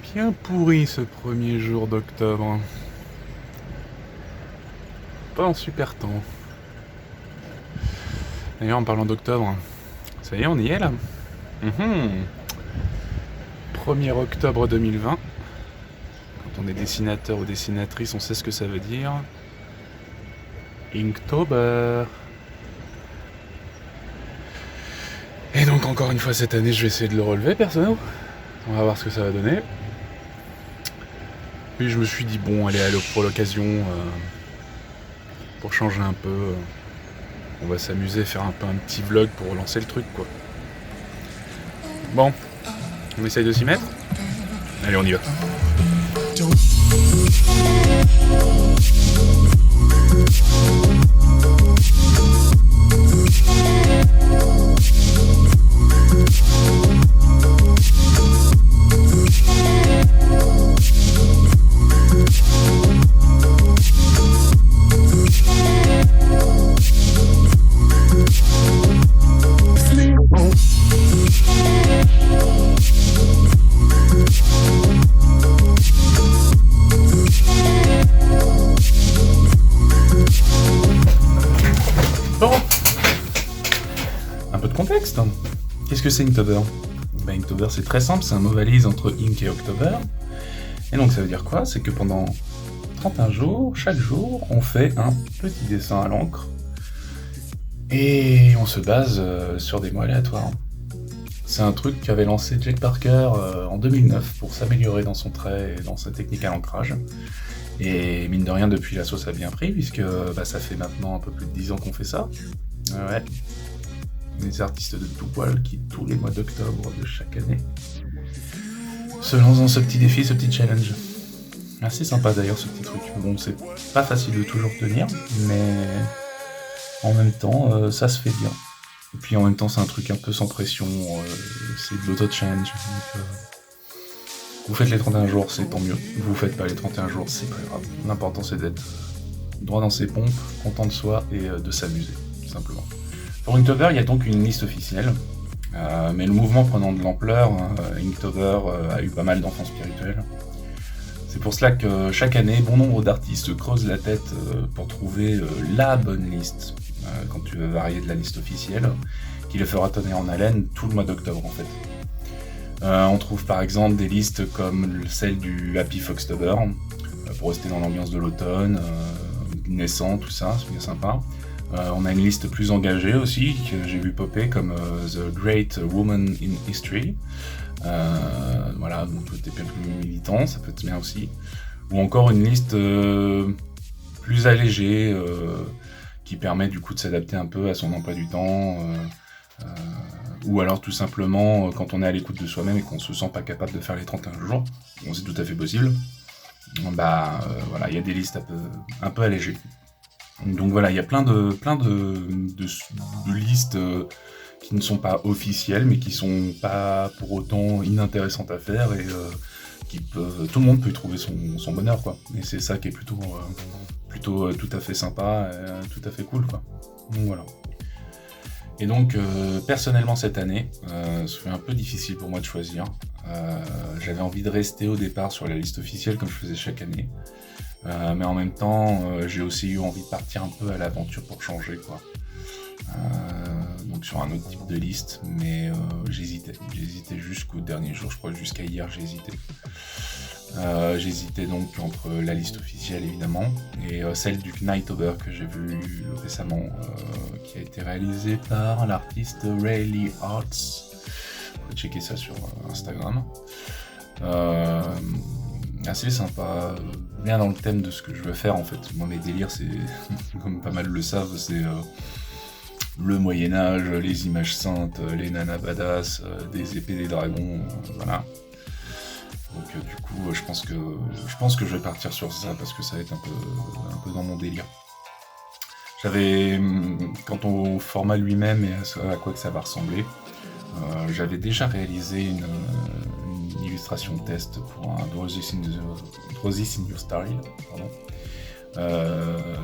bien pourri ce premier jour d'octobre. Pas en super temps. D'ailleurs, en parlant d'octobre, ça y est, on y est là. 1er octobre 2020. Quand on est dessinateur ou dessinatrice, on sait ce que ça veut dire. Inktober. Et donc encore une fois cette année, je vais essayer de le relever, perso. On va voir ce que ça va donner. Puis je me suis dit, bon, allez, pour l'occasion, pour changer un peu, on va s'amuser, faire un peu un petit vlog pour relancer le truc, quoi. Bon, on essaye de s'y mettre. Allez, on y va. Bon, un peu de contexte. Qu'est-ce que c'est Inktober ? Inktober, c'est très simple, c'est un mot valise entre Ink et October. Et donc ça veut dire quoi ? C'est que pendant 31 jours, chaque jour, on fait un petit dessin à l'encre. Et on se base sur des mots aléatoires. C'est un truc qu'avait lancé Jake Parker en 2009 pour s'améliorer dans son trait et dans sa technique à l'ancrage. Et mine de rien, depuis la sauce a bien pris, puisque ça fait maintenant un peu plus de 10 ans qu'on fait ça. Ouais. Des artistes de tout poil qui, tous les mois d'octobre de chaque année, se lancent dans ce petit défi, ce petit challenge. Assez sympa d'ailleurs ce petit truc. Bon, c'est pas facile de toujours tenir, mais en même temps, ça se fait bien. Et puis en même temps, c'est un truc un peu sans pression, c'est de l'auto-challenge. Donc, vous faites les 31 jours, c'est tant mieux. Vous faites pas les 31 jours, c'est pas grave. L'important, c'est d'être droit dans ses pompes, content de soi et de s'amuser, tout simplement. Pour Inktober, il y a donc une liste officielle, mais le mouvement prenant de l'ampleur, Inktober a eu pas mal d'enfants spirituels. C'est pour cela que chaque année, bon nombre d'artistes creusent la tête pour trouver la bonne liste, quand tu veux varier de la liste officielle, qui les fera tenir en haleine tout le mois d'octobre en fait. On trouve par exemple des listes comme celle du Happy Foxtober, pour rester dans l'ambiance de l'automne, naissant, tout ça, c'est bien sympa. On a une liste plus engagée aussi, que j'ai vu popper, comme The Great Woman in History. Voilà, donc t'es plus militant, ça peut être bien aussi. Ou encore une liste plus allégée, qui permet du coup de s'adapter un peu à son emploi du temps. Ou alors tout simplement quand on est à l'écoute de soi-même et qu'on se sent pas capable de faire les 31 jours, bon, c'est tout à fait possible, voilà, il y a des listes un peu allégées. Donc voilà, il y a plein de listes qui ne sont pas officielles, mais qui sont pas pour autant inintéressantes à faire et tout le monde peut y trouver son bonheur, quoi. Et c'est ça qui est plutôt tout à fait sympa, tout à fait cool, quoi. Donc voilà. Et donc, personnellement, cette année, c'est un peu difficile pour moi de choisir. J'avais envie de rester au départ sur la liste officielle, comme je faisais chaque année. Mais en même temps, j'ai aussi eu envie de partir un peu à l'aventure pour changer, quoi. Donc sur un autre type de liste, mais j'hésitais jusqu'au dernier jour, je crois jusqu'à hier j'hésitais. J'hésitais donc entre la liste officielle évidemment et celle du Inktober que j'ai vu récemment, qui a été réalisée par l'artiste Rayleigh Arts. Vous pouvez checker ça sur Instagram. Assez sympa, bien dans le thème de ce que je veux faire en fait. Moi mes délires c'est, comme pas mal le savent, c'est le Moyen-Âge, les images saintes, les nanas badass, des épées, des dragons, voilà. Donc du coup je pense que je vais partir sur ça parce que ça va être un peu dans mon délire. Quant au format lui-même et à quoi que ça va ressembler, j'avais déjà réalisé une illustration de test pour un Roses in Your Style,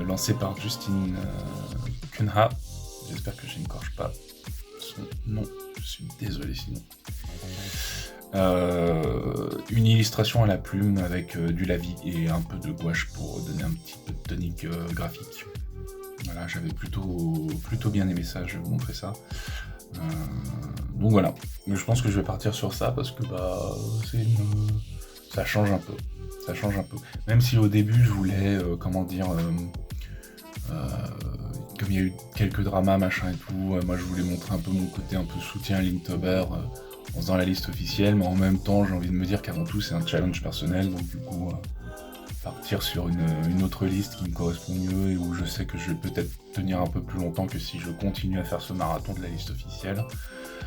lancé par Justin Kunha. J'espère que je n'écorche pas son nom, je suis désolé sinon. Une illustration à la plume avec du lavis et un peu de gouache pour donner un petit peu de tonique graphique. Voilà, j'avais plutôt bien aimé ça, je vais vous montrer ça. Donc voilà, je pense que je vais partir sur ça parce que ça change un peu. Ça change un peu. Même si au début je voulais, comme il y a eu quelques dramas, machin et tout, moi je voulais montrer un peu mon côté un peu soutien à Linktober en faisant la liste officielle, mais en même temps j'ai envie de me dire qu'avant tout c'est un challenge personnel, donc du coup partir sur une autre liste qui me correspond mieux et où je sais que je vais peut-être tenir un peu plus longtemps que si je continue à faire ce marathon de la liste officielle.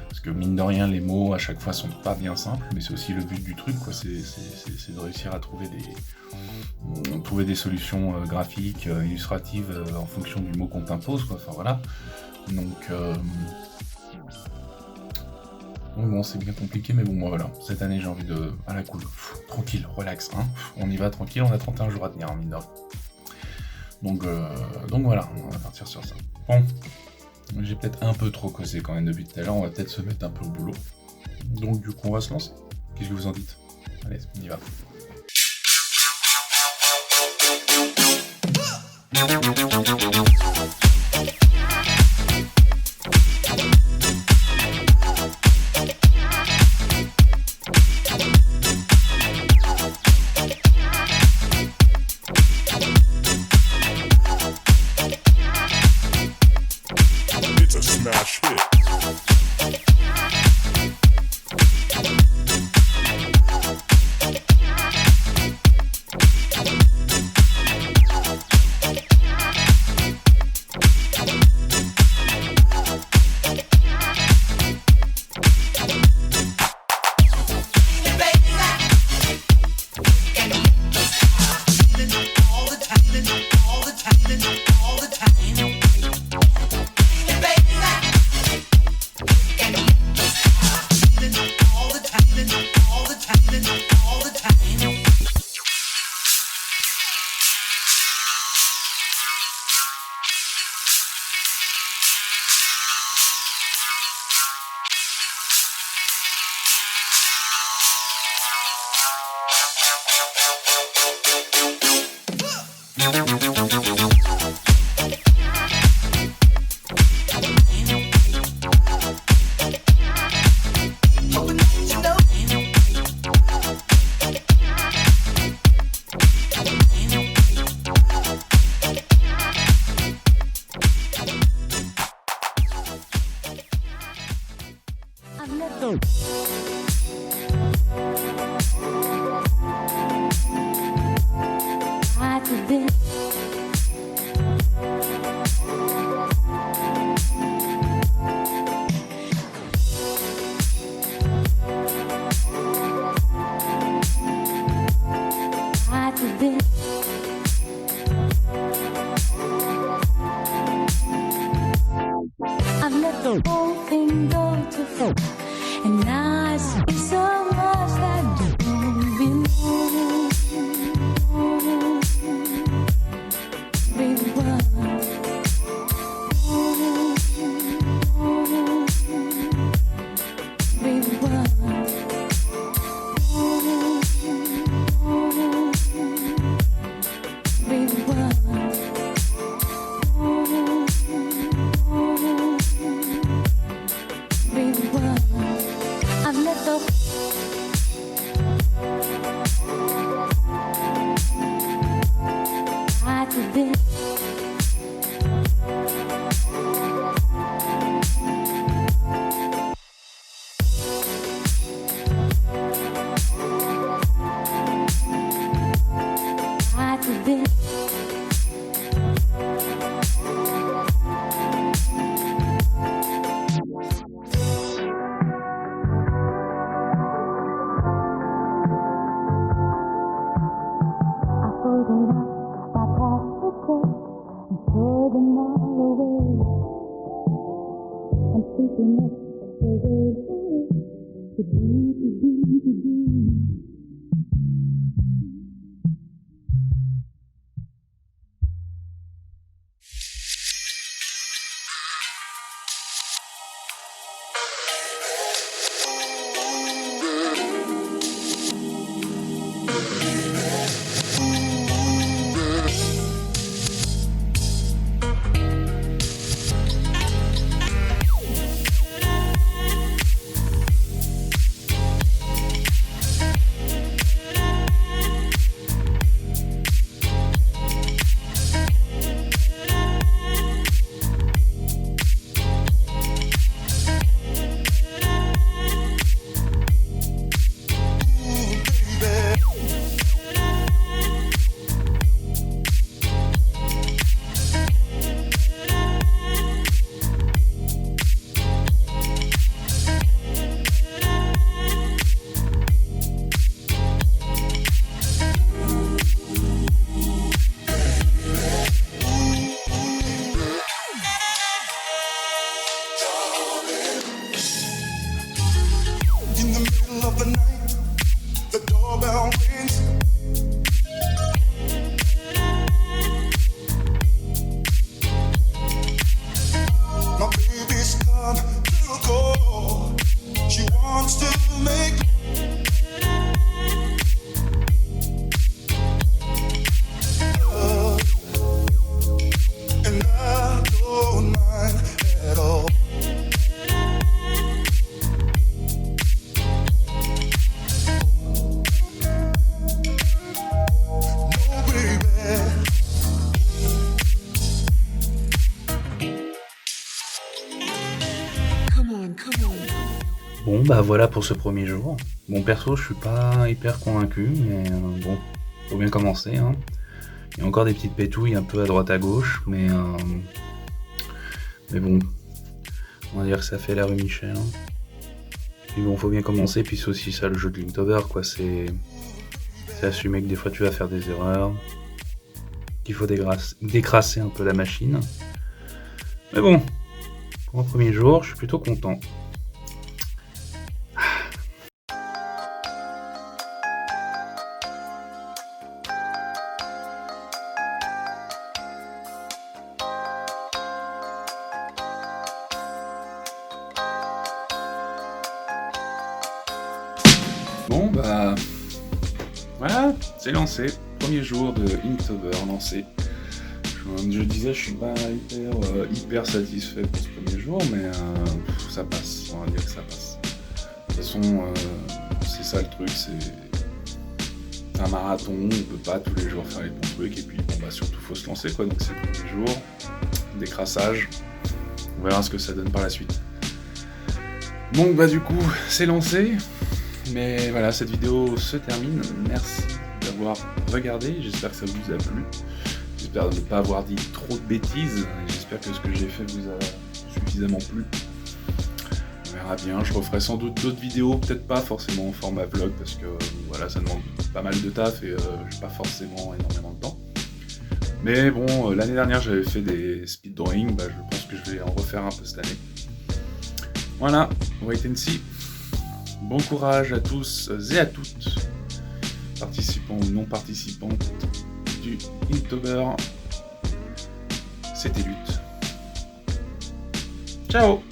Parce que mine de rien, les mots à chaque fois sont pas bien simples, mais c'est aussi le but du truc, quoi. C'est de réussir à trouver des solutions graphiques, illustratives en fonction du mot qu'on t'impose, quoi. Enfin voilà. Donc bon, c'est bien compliqué, mais bon, moi voilà. Cette année, j'ai envie de. À la cool. Tranquille, relax, hein. On y va tranquille, on a 31 jours à tenir, mine de rien. Donc voilà, on va partir sur ça. Bon. J'ai peut-être un peu trop causé quand même depuis tout à l'heure, on va peut-être se mettre un peu au boulot. Donc du coup on va se lancer. Qu'est-ce que vous en dites? Allez, on y va. Smash hit. And now I see so much that don't belong. Baby, I've let the hide to this. Hide to this. the night, the doorbell rings. My baby's come to go. She wants to make love, and I don't mind at all. No, baby. Bon bah voilà pour ce premier jour. Bon perso je suis pas hyper convaincu, mais bon, faut bien commencer hein. Il y a encore des petites pétouilles un peu à droite à gauche, mais bon, on va dire que ça fait la rue Michel. Hein. Puis bon, faut bien commencer, puis c'est aussi ça le jeu de Linktober, quoi, c'est assumer que des fois tu vas faire des erreurs, qu'il faut décrasser un peu la machine. Mais bon, pour un premier jour, je suis plutôt content. Bon bah voilà, c'est lancé. Premier jour de Inktober lancé. Je disais, je suis pas hyper satisfait pour ce premier jour, mais ça passe, on va dire que ça passe. De toute façon, c'est ça le truc, c'est un marathon, on peut pas tous les jours faire les bons trucs, et puis bon bah surtout faut se lancer quoi, donc c'est le premier jour, décrassage, on verra ce que ça donne par la suite. Donc bah du coup, c'est lancé. Mais voilà, cette vidéo se termine. Merci d'avoir regardé. J'espère que ça vous a plu. J'espère ne pas avoir dit trop de bêtises. J'espère que ce que j'ai fait vous a suffisamment plu. On verra bien. Je referai sans doute d'autres vidéos, peut-être pas forcément en format vlog, parce que voilà, ça demande pas mal de taf et j'ai pas forcément énormément de temps. Mais bon, l'année dernière j'avais fait des speed drawing. Bah, je pense que je vais en refaire un peu cette année. Voilà, wait and see. Bon courage à tous et à toutes, participants ou non participants du Inktober. C'était Lutte. Ciao!